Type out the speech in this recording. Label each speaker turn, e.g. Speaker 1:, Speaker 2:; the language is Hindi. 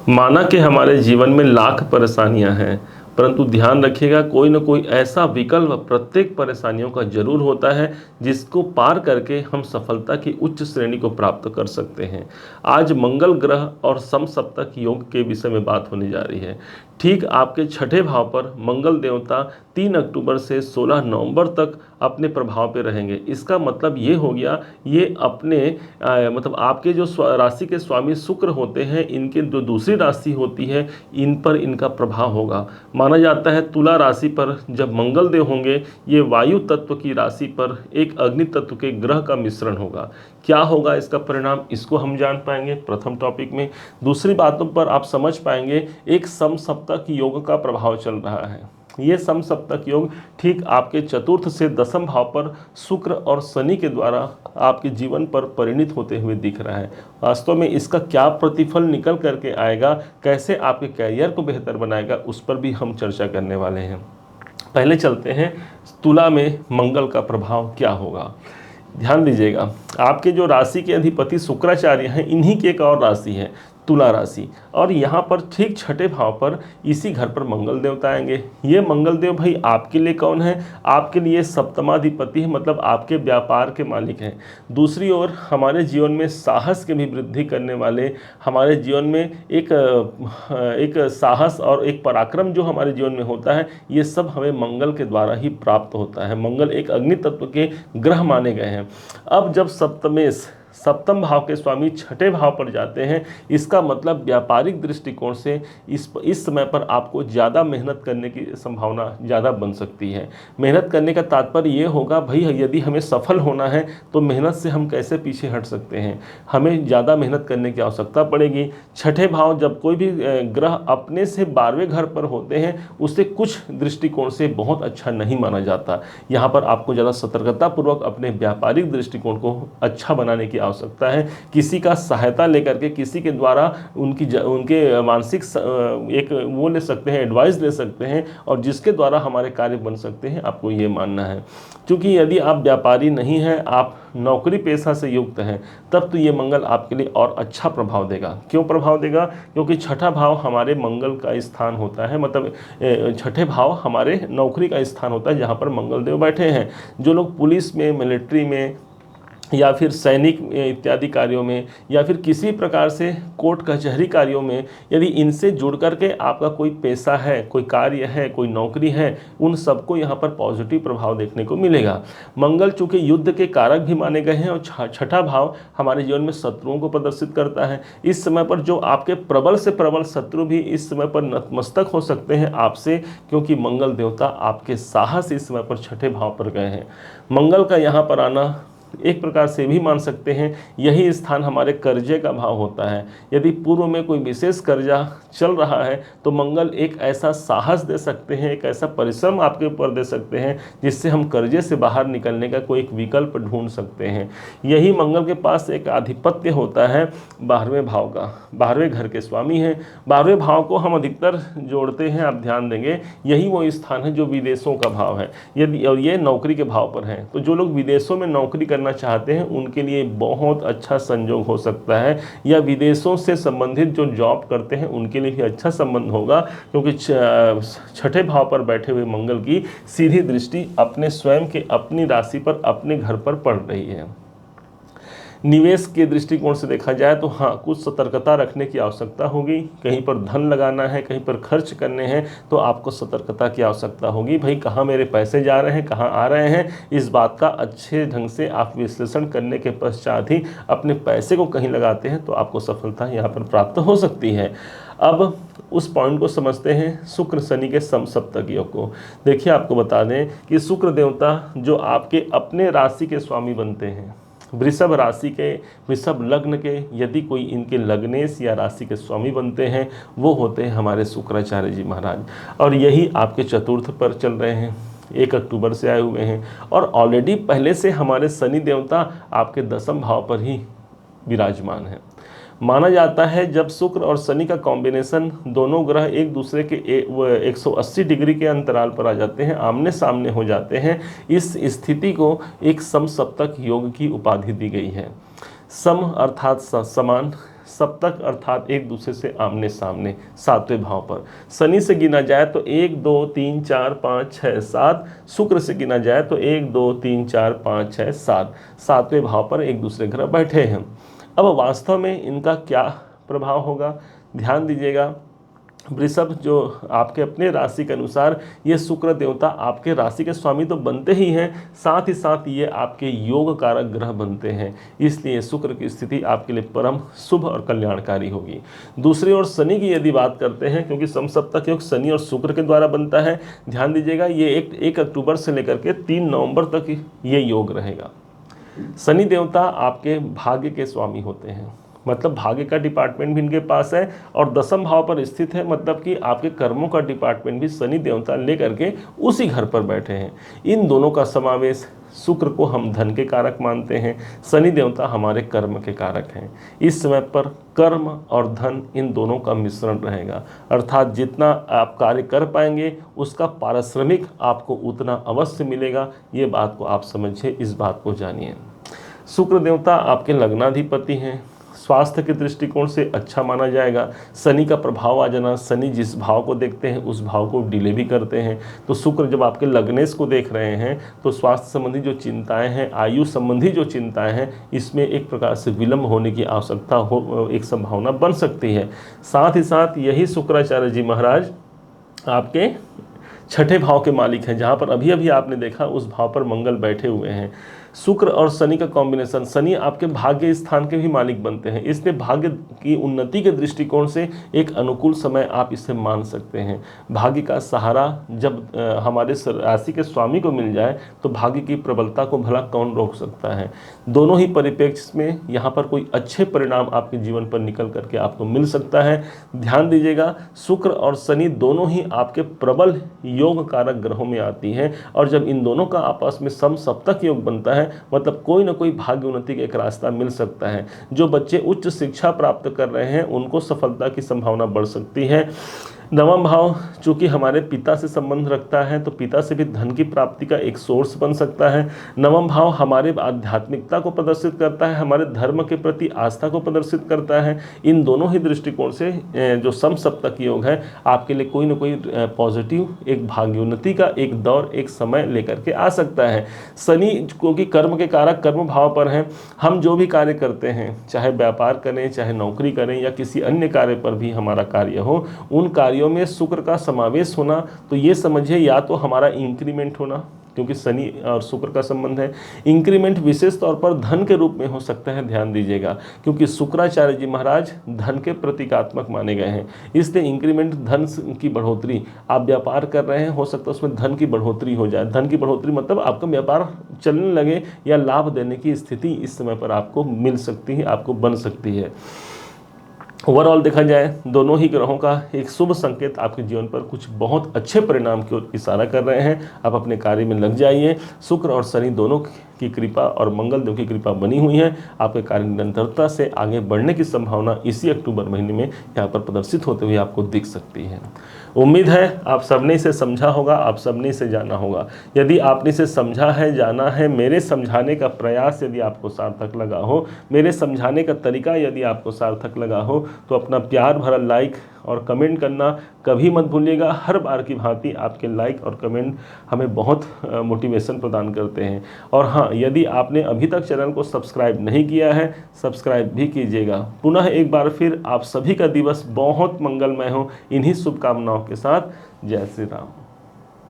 Speaker 1: माना कि हमारे जीवन में लाख परेशानियां हैं, परंतु ध्यान रखिएगा कोई ना कोई ऐसा विकल्प प्रत्येक परेशानियों का जरूर होता है जिसको पार करके हम सफलता की उच्च श्रेणी को प्राप्त कर सकते हैं। आज मंगल ग्रह और समसप्तक योग के विषय में बात होने जा रही है। ठीक आपके छठे भाव पर मंगल देवता 3 अक्टूबर से 16 नवंबर तक अपने प्रभाव पे रहेंगे। इसका मतलब ये हो गया, ये अपने मतलब आपके जो राशि के स्वामी शुक्र होते हैं, इनके जो दूसरी राशि होती है, इन पर इनका प्रभाव होगा। माना जाता है तुला राशि पर जब मंगल देव होंगे, ये वायु तत्व की राशि पर एक अग्नि तत्व के ग्रह का मिश्रण होगा। क्या होगा इसका परिणाम, इसको हम जान पाएंगे प्रथम टॉपिक में। दूसरी बातों पर आप समझ पाएंगे एक समसप्तक योग का प्रभाव चल रहा है। ये समसप्तक योग ठीक आपके चतुर्थ से दसम भाव पर शुक्र और शनि के द्वारा आपके जीवन पर परिणित होते हुए दिख रहा है। वास्तव में इसका क्या प्रतिफल निकल करके आएगा, कैसे आपके कैरियर को बेहतर बनाएगा, उस पर भी हम चर्चा करने वाले हैं। पहले चलते हैं तुला में मंगल का प्रभाव क्या होगा। ध्यान दीजिएगा, आपके जो राशि के अधिपति शुक्राचार्य हैं, इन्हीं की एक और राशि है तुला राशि, और यहाँ पर ठीक छठे भाव पर इसी घर पर मंगल देवता आएंगे। ये मंगल देव भाई आपके लिए कौन है, आपके लिए सप्तमाधिपति है, मतलब आपके व्यापार के मालिक हैं। दूसरी ओर हमारे जीवन में साहस की भी वृद्धि करने वाले, हमारे जीवन में एक साहस और एक पराक्रम जो हमारे जीवन में होता है, ये सब हमें मंगल के द्वारा ही प्राप्त होता है। मंगल एक अग्नि तत्व के ग्रह माने गए हैं। अब जब सप्तम भाव के स्वामी छठे भाव पर जाते हैं, इसका मतलब व्यापारिक दृष्टिकोण से इस समय पर आपको ज़्यादा मेहनत करने की संभावना ज़्यादा बन सकती है। मेहनत करने का तात्पर्य ये होगा भाई, यदि हमें सफल होना है तो मेहनत से हम कैसे पीछे हट सकते हैं, हमें ज़्यादा मेहनत करने की आवश्यकता पड़ेगी। छठे भाव जब कोई भी ग्रह अपने से 12वें घर पर होते हैं, उससे कुछ दृष्टिकोण से बहुत अच्छा नहीं माना जाता। यहाँ पर आपको ज़्यादा सतर्कतापूर्वक अपने व्यापारिक दृष्टिकोण को अच्छा बनाने की आवश्यकता है। किसी का सहायता लेकर के, किसी के द्वारा उनके मानसिक एक वो ले सकते हैं, एडवाइस ले सकते हैं, और जिसके द्वारा हमारे कार्य बन सकते हैं, आपको ये मानना है। क्योंकि यदि आप व्यापारी नहीं हैं, आप नौकरी पेशा से युक्त हैं, तब तो ये मंगल आपके लिए और अच्छा प्रभाव देगा। क्यों प्रभाव देगा? क्योंकि छठा भाव हमारे मंगल का स्थान होता है, मतलब छठे भाव हमारे नौकरी का स्थान होता है, जहाँ पर मंगल देव बैठे हैं। जो लोग पुलिस में, मिलिट्री में, या फिर सैनिक इत्यादि कार्यों में, या फिर किसी प्रकार से कोर्ट कचहरी कार्यों में, यदि इनसे जुड़ करके आपका कोई पेशा है, कोई कार्य है, कोई नौकरी है, उन सबको यहाँ पर पॉजिटिव प्रभाव देखने को मिलेगा। मंगल चूँकि युद्ध के कारक भी माने गए हैं, और छठा भाव हमारे जीवन में शत्रुओं को प्रदर्शित करता है। इस समय पर जो आपके प्रबल से प्रबल शत्रु भी इस समय पर नतमस्तक हो सकते हैं आपसे, क्योंकि मंगल देवता आपके साहस इस समय पर छठे भाव पर गए हैं। मंगल का यहाँ पर आना एक प्रकार से भी मान सकते हैं, यही स्थान हमारे कर्जे का भाव होता है। यदि पूर्व में कोई विशेष कर्जा चल रहा है, तो मंगल एक ऐसा साहस दे सकते हैं, एक ऐसा परिश्रम आपके ऊपर दे सकते हैं, जिससे हम कर्जे से बाहर निकलने का कोई एक विकल्प ढूंढ सकते हैं। यही मंगल के पास एक आधिपत्य होता है 12वें भाव का, 12वें घर के स्वामी हैं। 12वें भाव को हम अधिकतर जोड़ते हैं, आप ध्यान देंगे, यही वो स्थान है जो विदेशों का भाव है। यदि और ये नौकरी के भाव पर है, तो जो लोग विदेशों में नौकरी करना चाहते हैं, उनके लिए बहुत अच्छा संयोग हो सकता है, या विदेशों से संबंधित जो जॉब करते हैं उनके लिए भी अच्छा संबंध होगा, क्योंकि छठे भाव पर बैठे हुए मंगल की सीधी दृष्टि अपने स्वयं के अपनी राशि पर, अपने घर पर पड़ रही है। निवेश के दृष्टिकोण से देखा जाए तो हाँ, कुछ सतर्कता रखने की आवश्यकता होगी। कहीं पर धन लगाना है, कहीं पर खर्च करने हैं, तो आपको सतर्कता की आवश्यकता होगी। भाई कहाँ मेरे पैसे जा रहे हैं, कहाँ आ रहे हैं, इस बात का अच्छे ढंग से आप विश्लेषण करने के पश्चात ही अपने पैसे को कहीं लगाते हैं, तो आपको सफलता यहाँ पर प्राप्त हो सकती है। अब उस पॉइंट को समझते हैं, शुक्र शनि के समसप्तक योग को। देखिए, आपको बता दें कि शुक्र देवता जो आपके अपने राशि के स्वामी बनते हैं, वृषभ राशि के, वृषभ लग्न के, यदि कोई इनके लग्नेश या राशि के स्वामी बनते हैं, वो होते हैं हमारे शुक्राचार्य जी महाराज, और यही आपके चतुर्थ पर चल रहे हैं, 1 अक्टूबर से आए हुए हैं, और ऑलरेडी पहले से हमारे शनि देवता आपके दसम भाव पर ही विराजमान है। माना जाता है जब शुक्र और शनि का कॉम्बिनेशन, दोनों ग्रह एक दूसरे के 180 डिग्री के अंतराल पर आ जाते हैं, आमने सामने हो जाते हैं, इस स्थिति को एक समसप्तक योग की उपाधि दी गई है। सम अर्थात समान, सप्तक अर्थात एक दूसरे से आमने सामने 7वें भाव पर। शनि से गिना जाए तो 1 2 3 4 5 6 7, शुक्र से गिना जाए तो 1 2 3 4 5 6 7, 7वें भाव पर एक दूसरे ग्रह बैठे हैं। अब वास्तव में इनका क्या प्रभाव होगा, ध्यान दीजिएगा। वृषभ जो आपके अपने राशि के अनुसार ये शुक्र देवता आपके राशि के स्वामी तो बनते ही हैं, साथ ही साथ ये आपके योग कारक ग्रह बनते हैं, इसलिए शुक्र की स्थिति आपके लिए परम शुभ और कल्याणकारी होगी। दूसरी ओर शनि की यदि बात करते हैं, क्योंकि समसप्तक योग शनि और शुक्र के द्वारा बनता है, ध्यान दीजिएगा ये 1 अक्टूबर से लेकर के 3 नवंबर तक ये योग रहेगा। शनि देवता आपके भाग्य के स्वामी होते हैं, मतलब भाग्य का डिपार्टमेंट भी इनके पास है, और 10वें भाव पर स्थित है, मतलब कि आपके कर्मों का डिपार्टमेंट भी शनि देवता लेकर के उसी घर पर बैठे हैं। इन दोनों का समावेश, शुक्र को हम धन के कारक मानते हैं, शनि देवता हमारे कर्म के कारक हैं। इस समय पर कर्म और धन इन दोनों का मिश्रण रहेगा, अर्थात जितना आप कार्य कर पाएंगे उसका पारिश्रमिक आपको उतना अवश्य मिलेगा। ये बात को आप समझिए, इस बात को जानिए। शुक्र देवता आपके लग्नाधिपति हैं, स्वास्थ्य के दृष्टिकोण से अच्छा माना जाएगा। शनि का प्रभाव आ जाना, शनि जिस भाव को देखते हैं उस भाव को डिले भी करते हैं, तो शुक्र जब आपके लग्नेश को देख रहे हैं तो स्वास्थ्य संबंधी जो चिंताएं हैं, आयु संबंधी जो चिंताएं हैं, इसमें एक प्रकार से विलंब होने की आवश्यकता हो, एक संभावना बन सकती है। साथ ही साथ यही शुक्राचार्य जी महाराज आपके 6ठे भाव के मालिक हैं, जहाँ पर अभी अभी आपने देखा उस भाव पर मंगल बैठे हुए हैं। शुक्र और शनि का कॉम्बिनेशन, शनि आपके भाग्य स्थान के भी मालिक बनते हैं, इसलिए भाग्य की उन्नति के दृष्टिकोण से एक अनुकूल समय आप इसे मान सकते हैं। भाग्य का सहारा जब हमारे राशि के स्वामी को मिल जाए तो भाग्य की प्रबलता को भला कौन रोक सकता है। दोनों ही परिप्रेक्ष्य में यहाँ पर कोई अच्छे परिणाम आपके जीवन पर निकल करके आपको मिल सकता है। ध्यान दीजिएगा, शुक्र और शनि दोनों ही आपके प्रबल योग कारक ग्रहों में आती हैं, और जब इन दोनों का आपस में समसप्तक योग बनता है, मतलब कोई ना कोई भाग्य उन्नति का एक रास्ता मिल सकता है। जो बच्चे उच्च शिक्षा प्राप्त कर रहे हैं उनको सफलता की संभावना बढ़ सकती है। 9वां भाव चूंकि हमारे पिता से संबंध रखता है, तो पिता से भी धन की प्राप्ति का एक सोर्स बन सकता है। 9वां भाव हमारे आध्यात्मिकता को प्रदर्शित करता है, हमारे धर्म के प्रति आस्था को प्रदर्शित करता है। इन दोनों ही दृष्टिकोण से जो समसप्तक योग है आपके लिए कोई ना कोई पॉजिटिव एक भाग्योन्नति का एक दौर, एक समय लेकर के आ सकता है। शनि क्योंकि कर्म के कारक कर्म भाव पर हैं, हम जो भी कार्य करते हैं, चाहे व्यापार करें, चाहे नौकरी करें, या किसी अन्य कार्य पर भी हमारा कार्य हो, उन कार्यों में शुक्र का समावेश होना, तो ये समझिए या तो हमारा इंक्रीमेंट होना, क्योंकि शनि और शुक्र का संबंध है। इंक्रीमेंट विशेष तौर पर धन के रूप में हो सकता है, ध्यान दीजिएगा, क्योंकि शुक्राचार्य जी महाराज धन के प्रतीकात्मक माने गए हैं, इसलिए इंक्रीमेंट धन की बढ़ोतरी। आप व्यापार कर रहे हैं, हो सकता है उसमें धन की बढ़ोतरी हो जाए। धन की बढ़ोतरी मतलब आपका व्यापार चलने लगे या लाभ देने की स्थिति इस समय पर आपको मिल सकती है, आपको बन सकती है। ओवरऑल देखा जाए दोनों ही ग्रहों का एक शुभ संकेत आपके जीवन पर कुछ बहुत अच्छे परिणाम की ओर इशारा कर रहे हैं। आप अपने कार्य में लग जाइए। शुक्र और शनि दोनों की कृपा और मंगल देव की कृपा बनी हुई है। आपके कार्य निरंतरता से आगे बढ़ने की संभावना इसी अक्टूबर महीने में यहाँ पर प्रदर्शित होते हुए आपको दिख सकती है। उम्मीद है आप सबने इसे समझा होगा, आप सबने इसे जाना होगा। यदि आपने इसे समझा है, जाना है, मेरे समझाने का प्रयास यदि आपको सार्थक लगा हो, मेरे समझाने का तरीका यदि आपको सार्थक लगा हो, तो अपना प्यार भरा लाइक और कमेंट करना कभी मत भूलिएगा। हर बार की भांति आपके लाइक और कमेंट हमें बहुत मोटिवेशन प्रदान करते हैं। और हाँ, यदि आपने अभी तक चैनल को सब्सक्राइब नहीं किया है, सब्सक्राइब भी कीजिएगा। पुनः एक बार फिर आप सभी का दिवस बहुत मंगलमय हो, इन्हीं शुभकामनाओं के साथ। जय श्री राम।